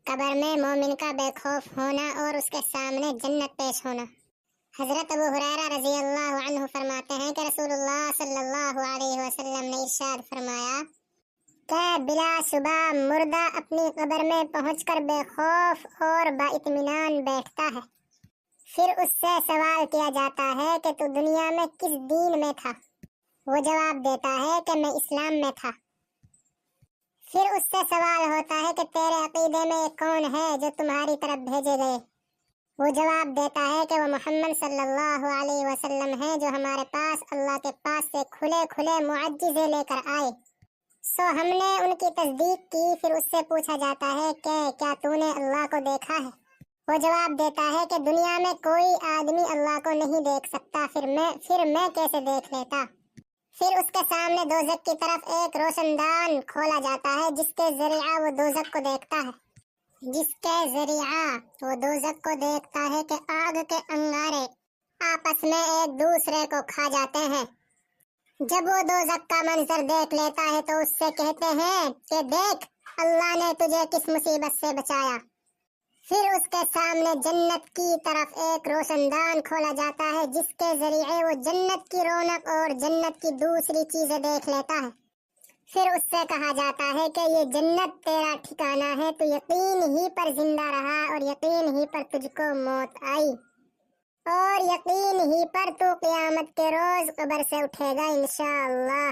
قبر میں مومن کا بے خوف ہونا اور اس کے سامنے جنت پیش ہونا۔ حضرت ابو ہریرہ رضی اللہ عنہ فرماتے ہیں کہ رسول اللہ صلی اللہ علیہ وسلم نے ارشاد فرمایا کہ بلا شبہ مردہ اپنی قبر میں پہنچ کر بے خوف اور با اطمینان بیٹھتا ہے۔ پھر اس سے سوال کیا جاتا ہے کہ تو دنیا میں کس دین میں تھا؟ وہ جواب دیتا ہے کہ میں اسلام میں تھا۔ پھر اس سے سوال ہوتا ہے کہ تیرے عقیدے میں کون ہے جو تمہاری طرف بھیجے گئے؟ وہ جواب دیتا ہے کہ وہ محمد صلی اللہ علیہ وسلم ہیں جو ہمارے پاس اللہ کے پاس سے کھلے کھلے معجزے لے کر آئے۔ سو ہم نے ان کی تصدیق کی۔ پھر اس سے پوچھا جاتا ہے کہ کیا تو نے اللہ کو دیکھا ہے؟ وہ جواب دیتا ہے کہ دنیا میں کوئی آدمی اللہ کو نہیں دیکھ سکتا، پھر میں کیسے دیکھ لیتا؟ پھر اس کے سامنے دوزخ کی طرف ایک روشن دان کھولا جاتا ہے جس کے ذریعہ وہ دوزخ کو دیکھتا ہے کہ آگ کے انگارے آپس میں ایک دوسرے کو کھا جاتے ہیں۔ جب وہ دوزخ کا منظر دیکھ لیتا ہے تو اس سے کہتے ہیں کہ دیکھ اللہ نے تجھے کس مصیبت سے بچایا۔ پھر اس کے سامنے جنت کی طرف ایک روشن دان کھولا جاتا ہے جس کے ذریعے وہ جنت کی رونق اور جنت کی دوسری چیزیں دیکھ لیتا ہے۔ پھر اس سے کہا جاتا ہے کہ یہ جنت تیرا ٹھکانہ ہے، تو یقین ہی پر زندہ رہا اور یقین ہی پر تجھ کو موت آئی اور یقین ہی پر تو قیامت کے روز قبر سے اٹھے گا انشاءاللہ۔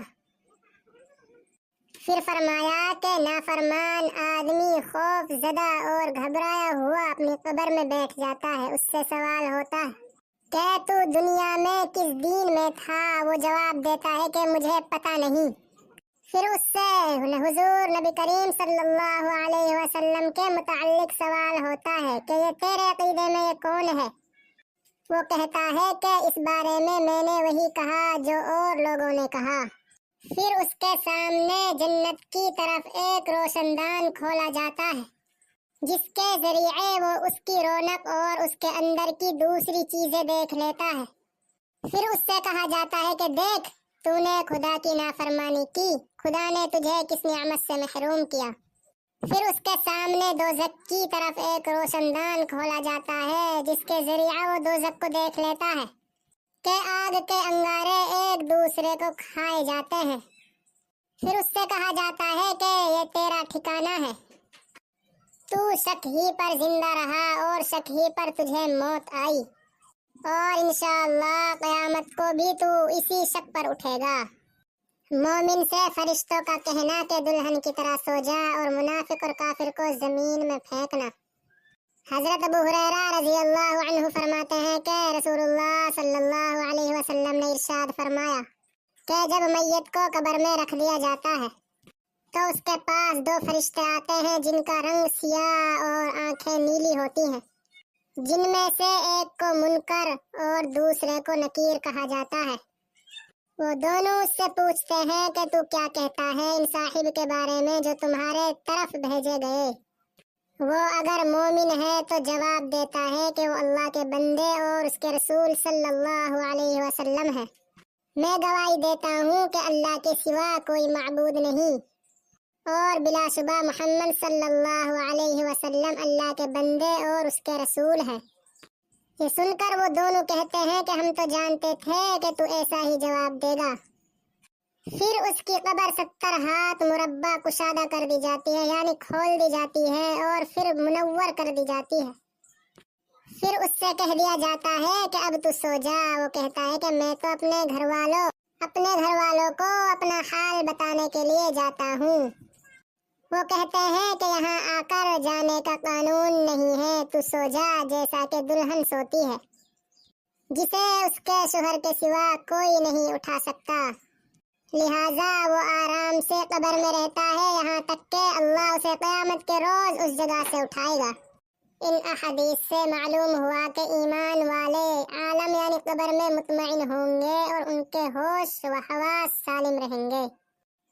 پھر فرمایا کہ نافرمان آدمی خوف زدہ اور گھبرایا ہوا اپنی قبر میں بیٹھ جاتا ہے۔ اس سے سوال ہوتا ہے کہ تو دنیا میں کس دین میں تھا؟ وہ جواب دیتا ہے کہ مجھے پتہ نہیں۔ پھر اس سے حضور نبی کریم صلی اللہ علیہ وسلم کے متعلق سوال ہوتا ہے کہ یہ تیرے عقیدے میں یہ کون ہے؟ وہ کہتا ہے کہ اس بارے میں نے وہی کہا جو اور لوگوں نے کہا۔ پھر اس کے سامنے جنت کی طرف ایک روشن دان کھولا جاتا ہے جس کے ذریعے وہ اس کی رونق اور اس کے اندر کی دوسری چیزیں دیکھ لیتا ہے۔ پھر اس سے کہا جاتا ہے کہ دیکھ تو نے خدا کی نافرمانی کی، خدا نے تجھے کس نعمت سے محروم کیا۔ پھر اس کے سامنے دوزخ کی طرف ایک روشن دان کھولا جاتا ہے جس کے ذریعہ وہ دوزخ کو دیکھ لیتا ہے کہ آگ کے انگارے ایک دوسرے کو کھائے جاتے ہیں۔ پھر اس سے کہا جاتا ہے کہ یہ تیرا ٹھکانہ ہے، تو شک ہی پر زندہ رہا اور شک ہی پر تجھے موت آئی اور انشاءاللہ قیامت کو بھی تو اسی شک پر اٹھے گا۔ مومن سے فرشتوں کا کہنا کہ دلہن کی طرح سو جا اور منافق اور کافر کو زمین میں پھینکنا۔ حضرت ابو ہریرہ رضی اللہ عنہ فرماتے ہیں کہ رسول اللہ صلی اللہ علیہ وسلم نے ارشاد فرمایا کہ جب میت کو قبر میں رکھ دیا جاتا ہے تو اس کے پاس دو فرشتے آتے ہیں جن کا رنگ سیاہ اور آنکھیں نیلی ہوتی ہیں، جن میں سے ایک کو منکر اور دوسرے کو نکیر کہا جاتا ہے۔ وہ دونوں اس سے پوچھتے ہیں کہ تو کیا کہتا ہے ان صاحب کے بارے میں جو تمہارے طرف بھیجے گئے؟ وہ اگر مومن ہے تو جواب دیتا ہے کہ وہ اللہ کے بندے اور اس کے رسول صلی اللہ علیہ وسلم ہے۔ میں گواہی دیتا ہوں کہ اللہ کے سوا کوئی معبود نہیں اور بلا شبہ محمد صلی اللہ علیہ وسلم اللہ کے بندے اور اس کے رسول ہے۔ یہ سن کر وہ دونوں کہتے ہیں کہ ہم تو جانتے تھے کہ تو ایسا ہی جواب دے گا۔ پھر اس کی قبر 70 ہاتھ مربع کشادہ کر دی جاتی ہے، یعنی کھول دی جاتی ہے اور پھر منور کر دی جاتی ہے۔ پھر اس سے کہہ دیا جاتا ہے کہ اب تو سو جا۔ وہ کہتا ہے کہ میں تو اپنے گھر والوں کو اپنا حال بتانے کے لیے جاتا ہوں۔ وہ کہتے ہیں کہ یہاں آ کر جانے کا قانون نہیں ہے، تو سو جا جیسا کہ دلہن سوتی ہے جسے اس کے شوہر کے سوا کوئی نہیں اٹھا سکتا، لہٰذا وہ آرام سے قبر میں رہتا ہے یہاں تک کہ اللہ اسے قیامت کے روز اس جگہ سے اٹھائے گا۔ ان احادیث سے معلوم ہوا کہ ایمان والے عالم یعنی قبر میں مطمئن ہوں گے اور ان کے ہوش و حواس سالم رہیں گے،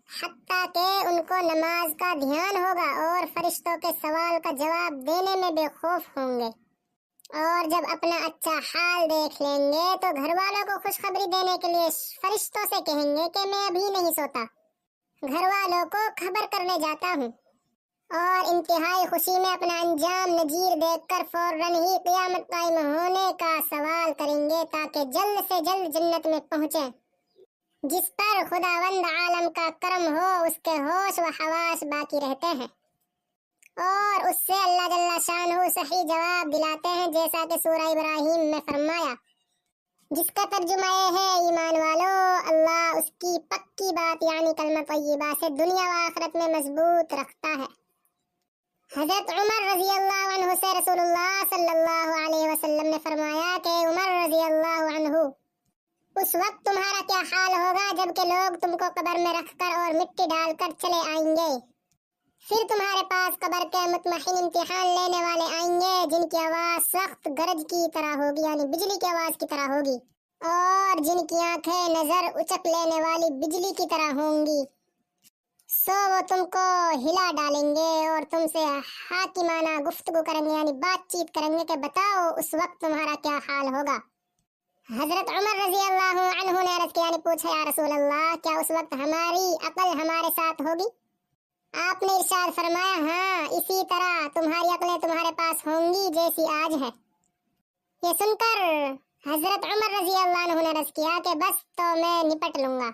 حتیٰ کہ ان کو نماز کا دھیان ہوگا اور فرشتوں کے سوال کا جواب دینے میں بے خوف ہوں گے، اور جب اپنا اچھا حال دیکھ لیں گے تو گھر والوں کو خوشخبری دینے کے لیے فرشتوں سے کہیں گے کہ میں ابھی نہیں سوتا، گھر والوں کو خبر کرنے جاتا ہوں، اور انتہائی خوشی میں اپنا انجام نذیر دیکھ کر فوراً ہی قیامت قائم ہونے کا سوال کریں گے تاکہ جلد سے جلد جنت میں پہنچیں۔ جس پر خداوند عالم کا کرم ہو اس کے ہوش و حواس باقی رہتے ہیں اور اس سے اللہ جل شانہ صحیح جواب دلاتے ہیں، جیسا کہ سورہ ابراہیم میں فرمایا، جس کا ترجمہ یہ ہے: ایمان والو، اللہ اس کی پکی بات یعنی کلمہ طیبہ سے دنیا و آخرت میں مضبوط رکھتا ہے۔ حضرت عمر رضی اللہ عنہ سے رسول اللہ صلی اللہ علیہ وسلم نے فرمایا کہ عمر رضی اللہ عنہ، اس وقت تمہارا کیا حال ہوگا جب کہ لوگ تم کو قبر میں رکھ کر اور مٹی ڈال کر چلے آئیں گے، پھر تمہارے پاس قبر کے مطمئن امتحان لینے والے آئیں گے جن کی آواز سخت گرج کی طرح ہوگی یعنی بجلی کی آواز کی طرح ہوگی، اور جن کی آنکھیں نظر اچک لینے والی بجلی کی طرح ہوں گی، سو وہ تم کو ہلا ڈالیں گے اور تم سے حاکمانہ گفتگو کریں گے یعنی بات چیت کریں گے کہ بتاؤ اس وقت تمہارا کیا حال ہوگا۔ حضرت عمر رضی اللہ عنہ نے عرض کیا، پوچھا، یا رسول اللہ، کیا اس وقت ہماری عقل ہمارے ساتھ ہوگی؟ آپ نے ارشاد فرمایا، ہاں، اسی طرح تمہاری عقلیں تمہارے پاس ہوں گی جیسی آج ہے۔ یہ سن کر حضرت عمر رضی اللہ عنہ نے عرض کیا کہ بس تو میں نپٹ لوں گا۔